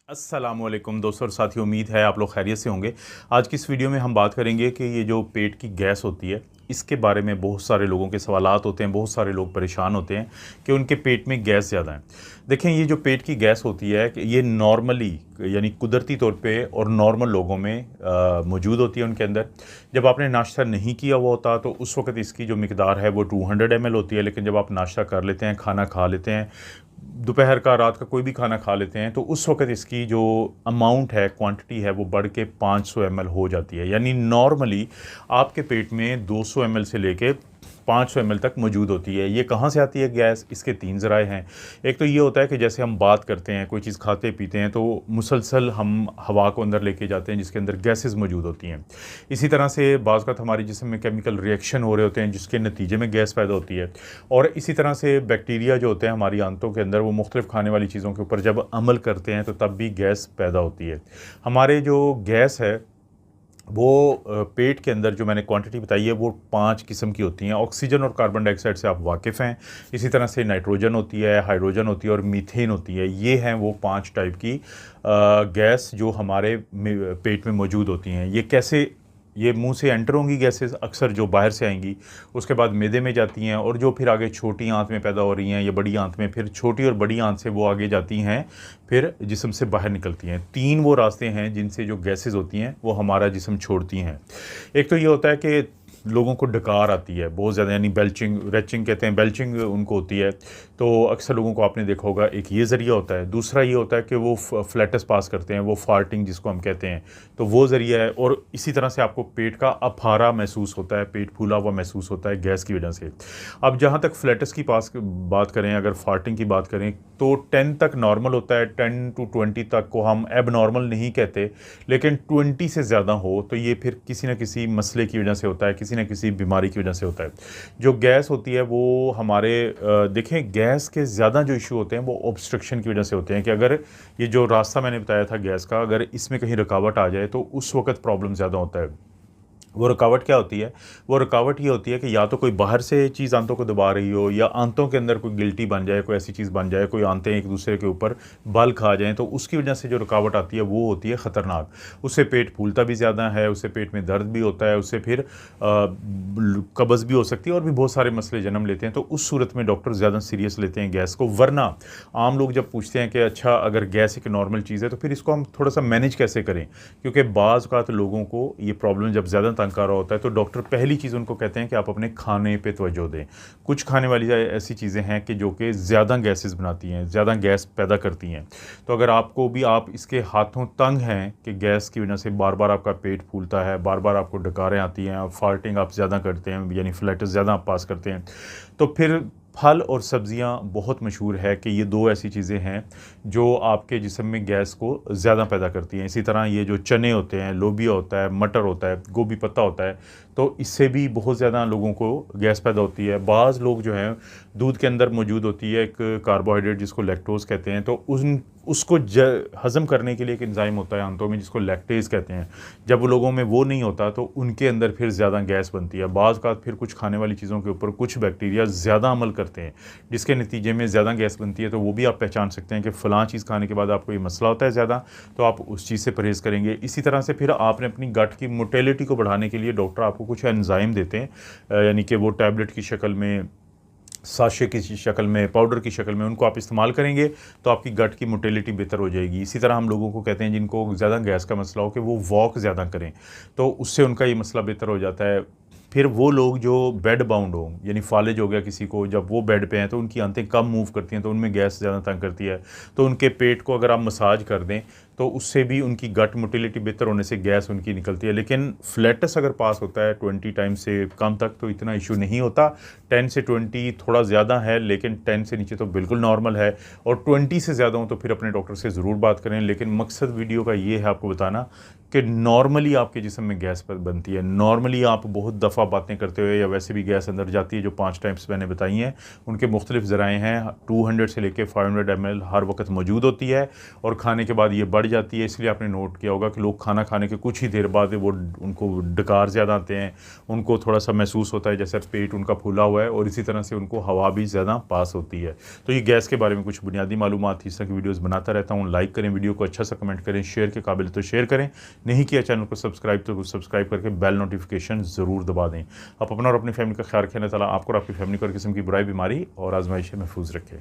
अस्सलामुअलैकुम दोस्तों और साथियों, उम्मीद है आप लोग खैरियत से होंगे। आज की इस वीडियो में हम बात करेंगे कि ये जो पेट की गैस होती है, इसके बारे में बहुत सारे लोगों के सवालात होते हैं। बहुत सारे लोग परेशान होते हैं कि उनके पेट में गैस ज़्यादा है। देखें, ये जो पेट की गैस होती है कि ये नॉर्मली यानी कुदरती तौर पे और नॉर्मल लोगों में मौजूद होती है उनके अंदर। जब आपने नाश्ता नहीं किया हुआ होता तो उस वक्त इसकी जो मिकदार है वो 200 ml होती है। लेकिन जब आप नाश्ता कर लेते हैं, खाना खा लेते हैं, दोपहर का, रात का कोई भी खाना खा लेते हैं, तो उस वक्त इसकी जो अमाउंट है, क्वांटिटी है, वो बढ़ के 500 ml हो जाती है। यानी नॉर्मली आपके पेट में 200 ml से लेके 500 ml तक मौजूद होती है। ये कहाँ से आती है गैस? इसके तीन ज़राए हैं। एक तो ये होता है कि जैसे हम बात करते हैं, कोई चीज़ खाते पीते हैं, तो मुसलसल हम हवा को अंदर लेके जाते हैं जिसके अंदर गैसेस मौजूद होती हैं। इसी तरह से बाज़ वक़्त हमारे जिस्म में केमिकल रिएक्शन हो रहे होते हैं जिसके नतीजे में गैस पैदा होती है। और इसी तरह से बैक्टीरिया जो होते हैं हमारी आंतों के अंदर, वो मुख्तलिफ़ खाने वाली चीज़ों के ऊपर जब अमल करते हैं तो तब भी गैस पैदा होती है। हमारे जो गैस है वो पेट के अंदर जो मैंने क्वांटिटी बताई है वो 5 किस्म की होती हैं। ऑक्सीजन और कार्बन डाइऑक्साइड से आप वाकिफ़ हैं। इसी तरह से नाइट्रोजन होती है, हाइड्रोजन होती है और मीथेन होती है। ये हैं वो 5 टाइप की गैस जो हमारे पेट में मौजूद होती हैं। ये कैसे, ये मुंह से एंटर होंगी गैसेस अक्सर जो बाहर से आएंगी, उसके बाद मैदे में जाती हैं और जो फिर आगे छोटी आंत में पैदा हो रही हैं या बड़ी आंत में, फिर छोटी और बड़ी आंत से वो आगे जाती हैं, फिर जिस्म से बाहर निकलती हैं। 3 वो रास्ते हैं जिनसे जो गैसेस होती हैं वो हमारा जिस्म छोड़ती हैं। एक तो ये होता है कि लोगों को डकार आती है बहुत ज़्यादा, यानी बेल्चिंग, रेचिंग कहते हैं, बेल्चिंग उनको होती है। तो अक्सर लोगों को आपने देखा होगा, एक ये ज़रिया होता है। दूसरा ये होता है कि वो फ्लैटस पास करते हैं, वो फार्टिंग जिसको हम कहते हैं, तो वो ज़रिया है। और इसी तरह से आपको पेट का अफारा महसूस होता है, पेट फूला हुआ महसूस होता है गैस की वजह से। अब जहाँ तक फ्लैटस की पास बात करें, अगर फार्टिंग की बात करें, तो 10 तक नॉर्मल होता है। 10 to 20 तक को हम एब नॉर्मल नहीं कहते, लेकिन 20 से ज़्यादा हो तो ये फिर किसी न किसी मसले की वजह से होता है, किसी न किसी बीमारी की वजह से होता है। जो गैस होती है वो हमारे देखें, गैस के ज़्यादा जो इशू होते हैं वो ऑब्स्ट्रक्शन की वजह से होते हैं। कि अगर ये जो रास्ता मैंने बताया था गैस का, अगर इसमें कहीं रुकावट आ जाए तो उस वक्त प्रॉब्लम ज़्यादा होता है। वो रुकावट क्या होती है? वो रुकावट ये होती है कि या तो कोई बाहर से चीज़ आंतों को दबा रही हो, या आंतों के अंदर कोई गिल्टी बन जाए, कोई ऐसी चीज़ बन जाए, कोई आंतें एक दूसरे के ऊपर बल खा जाएँ, तो उसकी वजह से जो रुकावट आती है वो होती है ख़तरनाक। उससे पेट फूलता भी ज़्यादा है, उससे पेट में दर्द भी होता है, उससे फिर कब्ज़ भी हो सकती है और भी बहुत सारे मसले जन्म लेते हैं। तो उस सूरत में डॉक्टर ज़्यादा सीरियस लेते हैं गैस को। वरना आम लोग जब पूछते हैं कि अच्छा, अगर गैस एक नॉर्मल चीज़ है तो फिर इसको हम थोड़ा सा मैनेज कैसे करें, क्योंकि बाज़ औक़ात लोगों को ये प्रॉब्लम जब ज़्यादा तंग कर रहा होता है तो डॉक्टर पहली चीज़ उनको कहते हैं कि आप अपने खाने पे तवज्जो दें। कुछ खाने वाली ऐसी चीज़ें हैं कि जो कि ज़्यादा गैसेस बनाती हैं, ज़्यादा गैस पैदा करती हैं। तो अगर आपको भी, आप इसके हाथों तंग हैं कि गैस की वजह से बार बार आपका पेट फूलता है, बार बार आपको डकारें आती हैं, आप फार्टिंग आप ज़्यादा करते हैं, यानी फ्लैटस ज़्यादा आप पास करते हैं, तो फिर फल और सब्ज़ियाँ बहुत मशहूर है कि ये 2 ऐसी चीज़ें हैं जो आपके जिस्म में गैस को ज़्यादा पैदा करती हैं। इसी तरह ये जो चने होते हैं, लोबिया होता है, मटर होता है, गोभी पत्ता होता है, तो इससे भी बहुत ज़्यादा लोगों को गैस पैदा होती है। बाज़ लोग जो हैं, दूध के अंदर मौजूद होती है एक कार्बोहाइड्रेट जिसको लैक्टोज़ कहते हैं, तो उसको हज़म करने के लिए एक एंजाइम होता है आंतों में जिसको लैक्टेज़ कहते हैं। जब लोगों में वो नहीं होता तो उनके अंदर फिर ज़्यादा गैस बनती है। बाज़ का फिर कुछ खाने वाली चीज़ों के ऊपर कुछ बैक्टीरिया ज़्यादा अमल करते हैं जिसके नतीजे में ज़्यादा गैस बनती है। तो वो भी आप पहचान सकते हैं कि फ़लाँ चीज़ खाने के बाद आपको ये मसला होता है ज़्यादा, तो आप उस चीज़ से परहेज़ करेंगे। इसी तरह से फिर आपने अपनी गट की मोटेलिटी को बढ़ाने के लिए डॉक्टर आपको कुछ एंजाइम देते हैं, यानी कि वो टैबलेट की शक्ल में, साशे की शक्ल में, पाउडर की शक्ल में, उनको आप इस्तेमाल करेंगे तो आपकी गट की मोटेलिटी बेहतर हो जाएगी। इसी तरह हम लोगों को कहते हैं जिनको ज़्यादा गैस का मसला हो कि वो वॉक ज़्यादा करें, तो उससे उनका ये मसला बेहतर हो जाता है। फिर वो लोग जो बेड बाउंड हो, यानी फालिज हो गया किसी को, जब वो बेड पे हैं तो उनकी आंतें कम मूव करती हैं, तो उनमें गैस ज़्यादा तंग करती है, तो उनके पेट को अगर आप मसाज कर दें तो उससे भी उनकी गट मोटिलिटी बेहतर होने से गैस उनकी निकलती है। लेकिन फ्लैटस अगर पास होता है 20 टाइम से कम तक तो इतना इशू नहीं होता। 10 से 20 थोड़ा ज़्यादा है, लेकिन 10 से नीचे तो बिल्कुल नॉर्मल है, और 20 से ज़्यादा हो तो फिर अपने डॉक्टर से ज़रूर बात करें। लेकिन मकसद वीडियो का ये है आपको बताना कि नॉर्मली आपके जिस्म में गैस पर बनती है। नॉर्मली आप बहुत दफ़ा बातें करते हुए या वैसे भी गैस अंदर जाती है, जो 5 टाइप्स मैंने बताई हैं उनके मुख्तलिफ ज़राए हैं। 200 से लेकर 500 ml हर वक्त मौजूद होती है और खाने के बाद ये बढ़ जाती है। इसलिए आपने नोट किया होगा कि लोग खाना खाने के कुछ ही देर बाद वो उनको डकार ज़्यादा आते हैं, उनको थोड़ा सा महसूस होता है जैसे पेट उनका फूला हुआ है, और इसी तरह से उनको हवा भी ज़्यादा पास होती है। तो ये गैस के बारे में कुछ बुनियादी मालूमात इस तरह की वीडियोज़ बनाता रहता हूँ। लाइक करें वीडियो को, अच्छा सा कमेंट करें, शेयर के काबिल तो शेयर करें, नहीं किया चैनल को सब्सक्राइब तो सब्सक्राइब करके बेल नोटिफिकेशन ज़रूर दबा दें। आप अपना और अपनी फैमिली का ख्याल रखें। अल्लाह ताला आपको और आपकी फैमिली को हर किस्म की बुराई, बीमारी और आजमाइश से महफूज रखें।